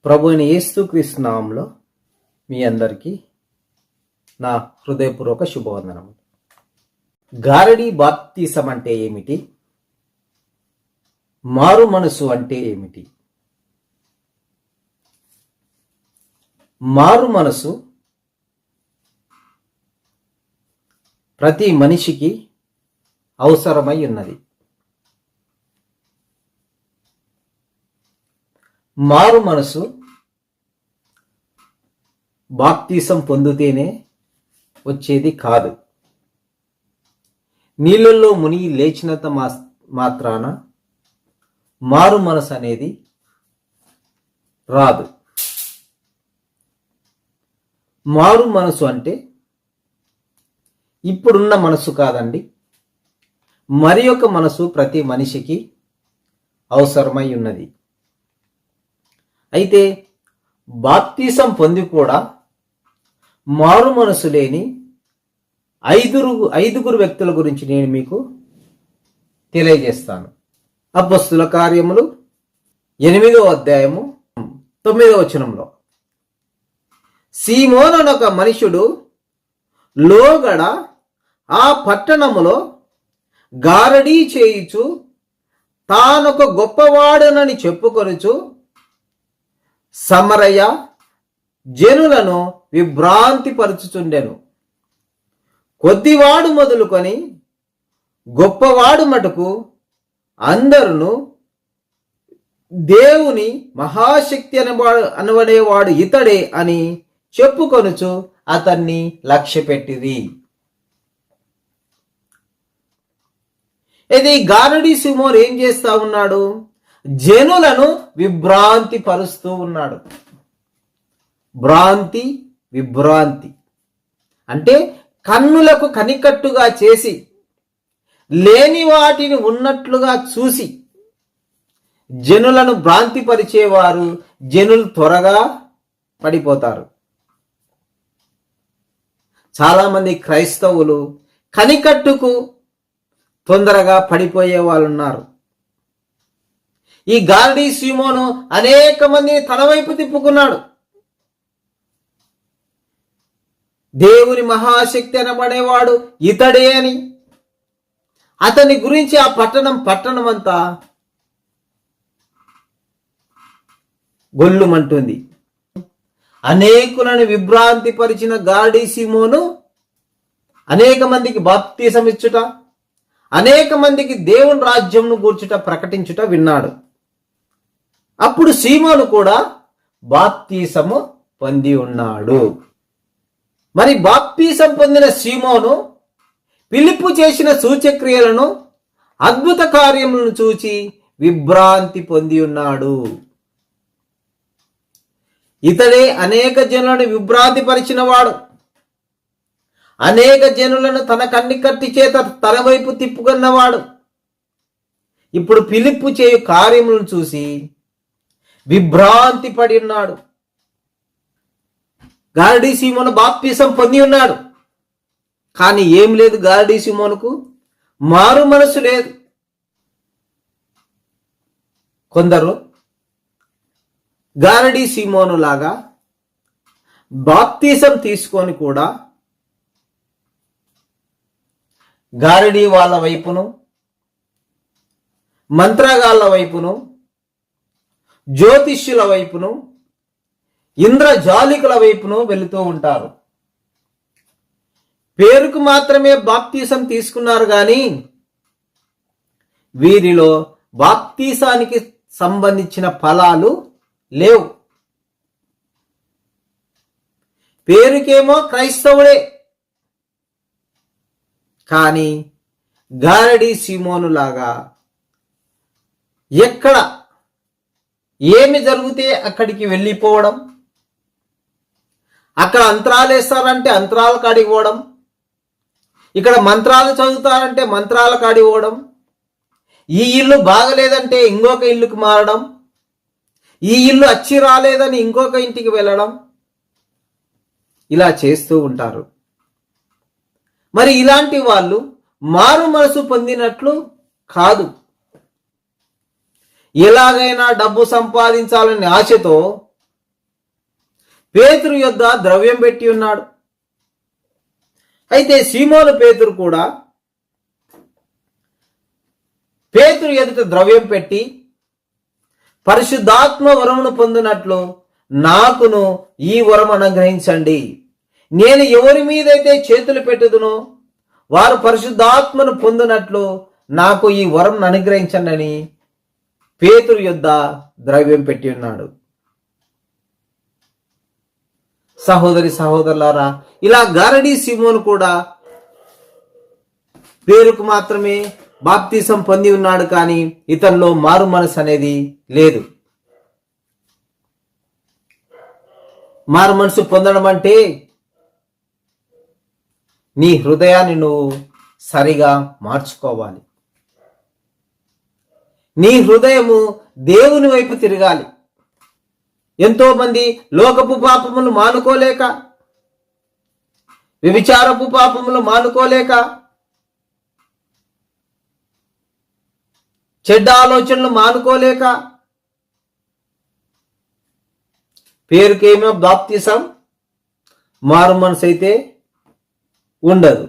ప్రభు అయిన యేసుక్రీస్తు నామములో మీ అందరికీ నా హృదయపూర్వక శుభవందనము. గారడీ బాప్తిసం అంటే ఏమిటి? మారు మనసు అంటే ఏమిటి? మారు మనసు ప్రతి మనిషికి అవసరమై ఉన్నది. మారు మనసు బాప్తిసం పొందితేనే వచ్చేది కాదు. నీళ్ళల్లో మునిగి లేచినంత మాత్రాన మారు మనసు అనేది రాదు. మారు మనసు అంటే ఇప్పుడున్న మనసు కాదండి, మరి ఒక మనసు ప్రతి మనిషికి అవసరమై ఉన్నది. అయితే బాప్తిసం పొంది కూడా మారు మనసు లేని ఐదుగురు వ్యక్తుల గురించి నేను మీకు తెలియజేస్తాను. అపొస్తలుల కార్యములు 8వ అధ్యాయము 9వ వచనంలో, సీమోను అనొక మనుషుడు లోగడ ఆ పట్టణములో గారడీ చేయుచు తానొక గొప్పవాడునని చెప్పుకొనుచు సమరయ జనులను విభ్రాంతి పరుచుచుండెను. కొద్దివాడు మొదలుకొని గొప్పవాడు మటుకు అందరును దేవుని మహాశక్తి అనబడేవాడు ఇతడే అని చెప్పుకొనుచు అతన్ని లక్ష్యపెట్టిరి. ఇది గారడీ సీమోను ఏం చేస్తా ఉన్నాడు? జనులను విభ్రాంతి పరుస్తూ ఉన్నాడు. విభ్రాంతి అంటే కన్నులకు కనికట్టుగా చేసి, లేని వాటిని ఉన్నట్లుగా చూసి జనులను భ్రాంతిపరిచేవారు జనులు త్వరగా పడిపోతారు. చాలామంది క్రైస్తవులు కనికట్టుకు తొందరగా పడిపోయే వాళ్ళు ఉన్నారు. ఈ గారడీ సీమోను అనేక మందిని తన వైపు తిప్పుకున్నాడు. దేవుని మహాశక్తి అనబడేవాడు ఇతడే అని అతని గురించి ఆ పట్టణం అంతా గొల్లుమంటుంది. అనేకులను విభ్రాంతి పరిచిన గారడీ సీమోను అనేక మందికి బాప్తిసం ఇచ్చుట, అనేక మందికి దేవుని రాజ్యంను గూర్చుట ప్రకటించుట విన్నాడు. అప్పుడు సీమోను కూడా బాప్తిసము పొంది ఉన్నాడు. మరి బాప్తిసం పొందిన సీమోను ఫిలిప్పు చేసిన సూచక్రియలను, అద్భుత కార్యములను చూచి విభ్రాంతి పొంది ఉన్నాడు. ఇతడే అనేక జనులను విభ్రాంతి పరిచినవాడు. అనేక జనులను తన కన్నికట్టి చేత తన వైపు తిప్పుకున్నవాడు. ఇప్పుడు ఫిలిప్పు చేయు కార్యములను చూసి విభ్రాంతి పడి ఉన్నాడు. గారడీ సీమోను బాప్తిసం పొంది ఉన్నాడు, కానీ ఏం లేదు గారడీ సీమోనుకు? మారు మనసు లేదు. కొందరు గారడీ సీమోను లాగా బాప్తిసం తీసుకొని కూడా గారడీ వాళ్ళ వైపును, మంత్రగాళ్ళ వైపును, జ్యోతిష్యుల వైపును, ఇంద్రజాలికుల వైపును వెళుతూ ఉంటారు. పేరుకు మాత్రమే బాప్తిసం తీసుకున్నారు కానీ వీరిలో బాప్తిసానికి సంబంధించిన ఫలాలు లేవు. పేరుకేమో క్రైస్తవుడే, కానీ గారడీ సీమోను లాగా ఎక్కడ ఏమి జరిగితే అక్కడికి వెళ్ళిపోవడం, అక్కడ అంతరాలు వేస్తారంటే అంతరాల కాడికి పోవడం, ఇక్కడ మంత్రాలు చదువుతారంటే మంత్రాల కాడికి పోవడం, ఈ ఇల్లు బాగలేదంటే ఇంకొక ఇల్లుకి మారడం, ఈ ఇల్లు అచ్చి రాలేదని ఇంకొక ఇంటికి వెళ్ళడం, ఇలా చేస్తూ ఉంటారు. మరి ఇలాంటి వాళ్ళు మారు మనసు పొందినట్లు కాదు. ఎలాగైనా డబ్బు సంపాదించాలనే ఆశతో పేతురు యొద్ద ద్రవ్యం పెట్టి ఉన్నాడు. అయితే సీమోను పేతురు కూడా పేతురు ఎదుట ద్రవ్యం పెట్టి, పరిశుద్ధాత్మ వరమును పొందినట్లు నాకును ఈ వరం అనుగ్రహించండి. నేను ఎవరి మీదైతే చేతులు పెట్టుదునో వారు పరిశుద్ధాత్మను పొందినట్లు నాకు ఈ వరం అనుగ్రహించండి అని పేతురు యొద్ద ద్రవ్యం పెట్టి ఉన్నాడు. సహోదరి సహోదరులారా, ఇలా గారడీ సీమోను కూడా పేరుకు మాత్రమే బాప్తిసం పొంది ఉన్నాడు, కానీ ఇతనిలో మారు మనసు అనేది లేదు. మారు మనసు పొందడం అంటే నీ హృదయాన్ని నువ్వు సరిగా మార్చుకోవాలి. నీ హృదయము దేవుని వైపు తిరగాలి. ఎంతో మంది లోకపు పాపములు మానుకోలేక, వ్యభిచారపు పాపములు మానుకోలేక, చెడ్డ ఆలోచనలు మానుకోలేక, పేరుకేమో బాప్తిసం, మారు మనసు అయితే ఉండదు.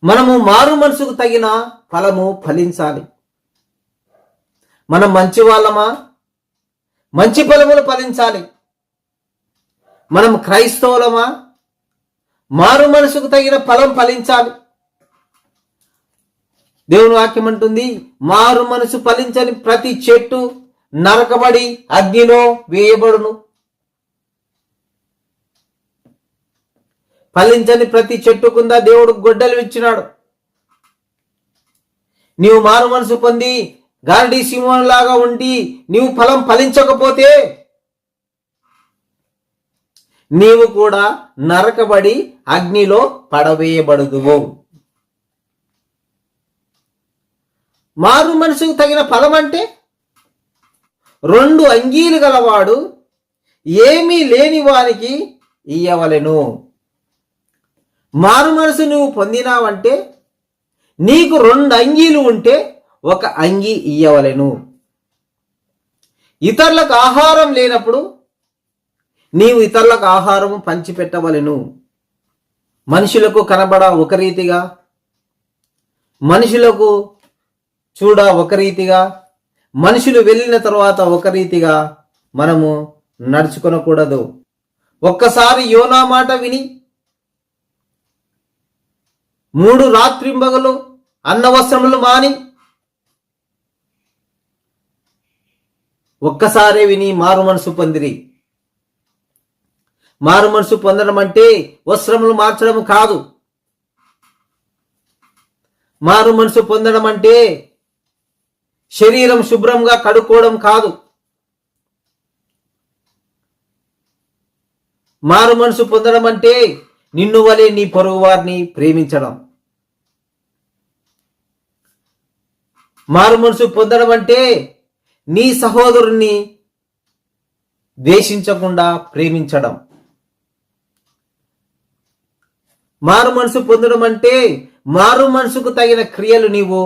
మనము మారు మనసుకు తగిన ఫలము ఫలించాలి. మనం మంచి వాళ్ళమా? మంచి ఫలములు ఫలించాలి. మనం క్రైస్తవులమా? మారు మనసుకు తగిన ఫలం ఫలించాలి. దేవుని వాక్యం అంటుంది, మారు మనసు ఫలించని ప్రతి చెట్టు నరకబడి అగ్నిలో వేయబడును. ఫలించని ప్రతి చెట్టు కింద దేవుడు గొడ్డలు ఇచ్చినాడు. నీవు మారు మనసు పొంది గారడీ సీమోను లాగా ఉండి నీవు ఫలం ఫలించకపోతే నీవు కూడా నరకబడి అగ్నిలో పడవేయబడుదువు. మారు మనసుకు తగిన ఫలం అంటే 2 అంగీలు గలవాడు ఏమీ లేని వానికి ఇయ్యవలెను. మారు మనసు నువ్వు పొందినావంటే నీకు 2 అంగీలు ఉంటే 1 అంగీ ఇయ్యవలెను. ఇతరులకు ఆహారం లేనప్పుడు నీవు ఇతరులకు ఆహారము పంచిపెట్టవలెను. మనుషులకు కనబడ ఒక రీతిగా, మనుషులకు చూడ ఒక రీతిగా, మనుషులు వెళ్ళిన తర్వాత ఒక రీతిగా మనము నడుచుకొనకూడదు. ఒక్కసారి యోనా మాట విని 3 రాత్రింబగలు అన్నవస్త్రములు మాని ఒక్కసారే విని మారు మనసు పొందిరి. మారు మనసు పొందడం అంటే వస్త్రములు మార్చడం కాదు. మారు మనసు పొందడం అంటే శరీరం శుభ్రంగా కడుక్కోవడం కాదు. మారు మనసు పొందడం అంటే నిన్ను వలె నీ పొరుగు వారిని ప్రేమించడం. మారు మనసు పొందడం అంటే నీ సహోదరుణ్ణి ద్వేషించకుండా ప్రేమించడం. మారు మనసు పొందడం అంటే మారు మనసుకు తగిన క్రియలు నీవు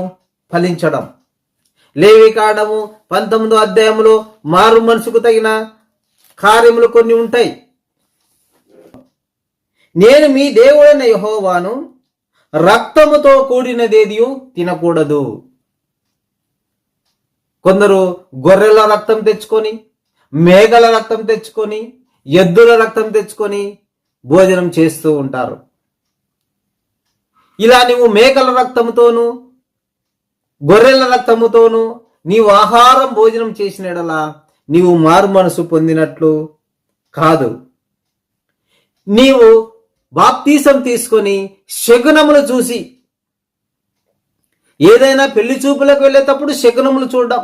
ఫలించడం. లేవికాండము 19వ అధ్యాయంలో మారు మనసుకు తగిన కార్యములు కొన్ని ఉంటాయి. నేను మీ దేవుడైన యెహోవాను, రక్తముతో కూడినదేదియు తినకూడదు. కొందరు గొర్రెల రక్తం తెచ్చుకొని, మేకల రక్తం తెచ్చుకొని, ఎద్దుల రక్తం తెచ్చుకొని భోజనం చేస్తూ ఉంటారు. ఇలా నీవు మేకల రక్తముతోను గొర్రెల రక్తముతోను నీవు ఆహారం భోజనం చేసినడలా నీవు మారు మనసు పొందినట్లు కాదు. నీవు బాప్తీసం తీసుకొని శకునములు చూసి, ఏదైనా పెళ్లి చూపులకు వెళ్ళేటప్పుడు శకునములు చూడడం,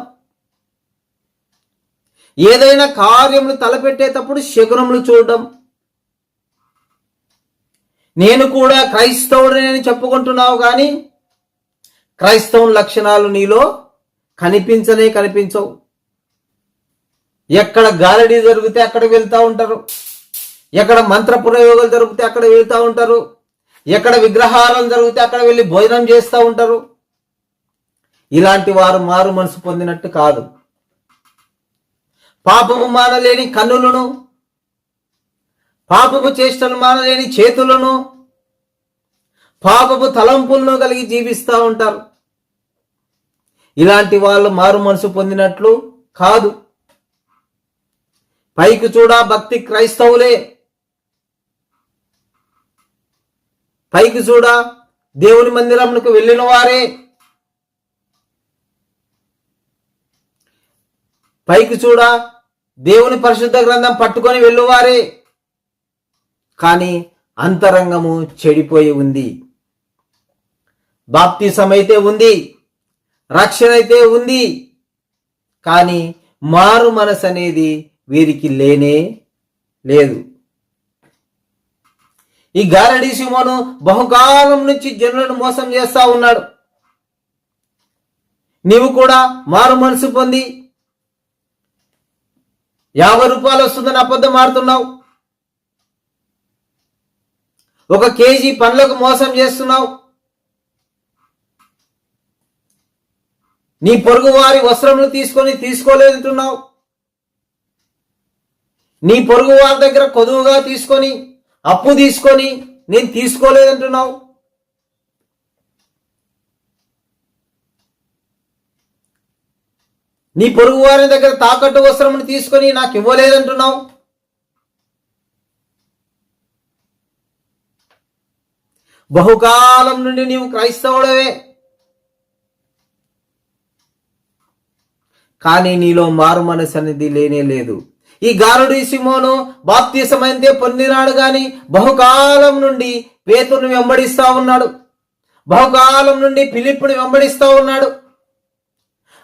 ఏదైనా కార్యములు తలపెట్టేటప్పుడు శకునములు చూడడం. నేను కూడా క్రైస్తవుడిని చెప్పుకుంటున్నావు కానీ క్రైస్తవ లక్షణాలు నీలో కనిపించవు. ఎక్కడ గారడీ జరిగితే అక్కడ వెళ్తూ ఉంటారు, ఎక్కడ మంత్ర ప్రయోగాలు జరిగితే అక్కడ వెళ్తూ ఉంటారు, ఎక్కడ విగ్రహారం జరిగితే అక్కడ వెళ్ళి భోజనం చేస్తూ ఉంటారు. ఇలాంటి వారు మారు మనసు పొందినట్టు కాదు. పాపము మానలేని కన్నులను పాపపు చేష్టలు మానలేని చేతులను, పాపపు తలంపులను కలిగి జీవిస్తూ ఉంటారు. ఇలాంటి వాళ్ళు మారు మనసు పొందినట్లు కాదు. పైకి చూడ భక్తి క్రైస్తవులే, పైకి చూడ దేవుని మందిరమునకు వెళ్ళిన వారే, పైకి చూడ దేవుని పరిశుద్ధ గ్రంథం పట్టుకొని వెళ్ళువారే, కానీ అంతరంగము చెడిపోయి ఉంది. బాప్తిసం అయితే ఉంది, రక్షణ అయితే ఉంది, కానీ మారు మనసు అనేది వీరికి లేనే లేదు. ఈ గారడీ సీమోను బహుకాలం నుంచి జనులను మోసం చేస్తా ఉన్నాడు. నీవు కూడా మారు మనసు పొంది 50 రూపాయలు వస్తుందని అబద్ధం ఆడుతున్నావు. 1 కేజీ పండ్లకు మోసం చేస్తున్నావు. నీ పొరుగు వారి వస్త్రములు తీసుకోలేదంటున్నావు. నీ పొరుగు వారి దగ్గర కొదువుగా తీసుకొని, అప్పు తీసుకొని నేను తీసుకోలేదంటున్నావు. నీ పొరుగు వారి దగ్గర తాకట్టు వస్త్రమును తీసుకొని నాకు ఇవ్వలేదంటున్నావు. బహుకాలం నుండి నీవు క్రైస్తవుడవే, కానీ నీలో మారు మనసు అనేది లేనే లేదు. ఈ గారడీ సీమోను బాప్తిసమైతే పొందినాడు గాని బహుకాలం నుండి పేతురుని వెంబడిస్తా ఉన్నాడు. బహుకాలం నుండి ఫిలిప్పుని వెంబడిస్తా ఉన్నాడు.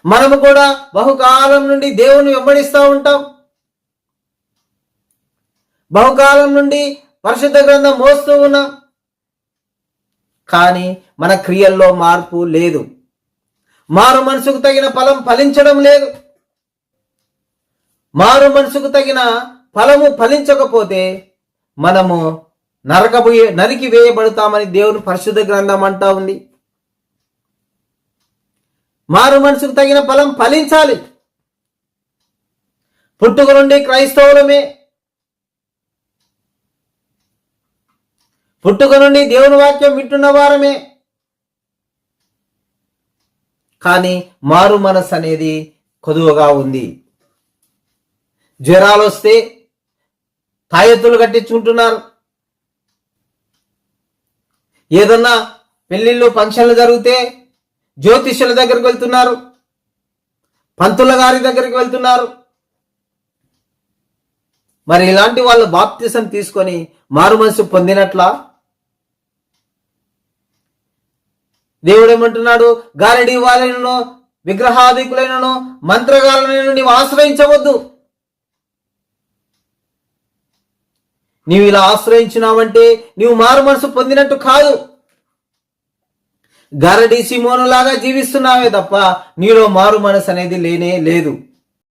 మనము కూడా బహుకాలం నుండి దేవుని వెంబడిస్తూ ఉంటాం. బహుకాలం నుండి పరిశుద్ధ గ్రంథం మోస్తూ ఉన్నాం, కానీ మన క్రియల్లో మార్పు లేదు. మారు మనసుకు తగిన ఫలం ఫలించడం లేదు. మారు మనసుకు తగిన ఫలము ఫలించకపోతే మనము నరికి వేయబడతామని దేవుని పరిశుద్ధ గ్రంథం అంటా ఉంది. మారు మనసుకు తగిన ఫలం ఫలించాలి. పుట్టుక నుండి క్రైస్తవులమే, పుట్టుక నుండి దేవుని వాక్యం వింటున్న వారమే, కానీ మారు మనసు అనేది కొదువగా ఉంది. జ్వరాలు వస్తే తాయెత్తులు కట్టించుకుంటున్నారు. ఏదన్నా పెళ్లిళ్ళు ఫంక్షన్లు జరిగితే జ్యోతిష్యుల దగ్గరికి వెళ్తున్నారు, పంతుల గారి దగ్గరికి వెళ్తున్నారు. మరి ఇలాంటి వాళ్ళు బాప్తిసం తీసుకొని మారు మనసు పొందినట్లా? దేవుడు ఏమంటున్నాడు? గారడీ వాళ్ళను, విగ్రహాధికులైనను, మంత్రగాళ్ళను నీవు ఆశ్రయించవద్దు. నీవు ఇలా ఆశ్రయించినావంటే నీవు మారు మనసు పొందినట్టు కాదు. గారడీ సీమోను లాగా జీవిస్తున్నావే తప్ప నీలో మారు మనసు అనేది లేనే లేదు.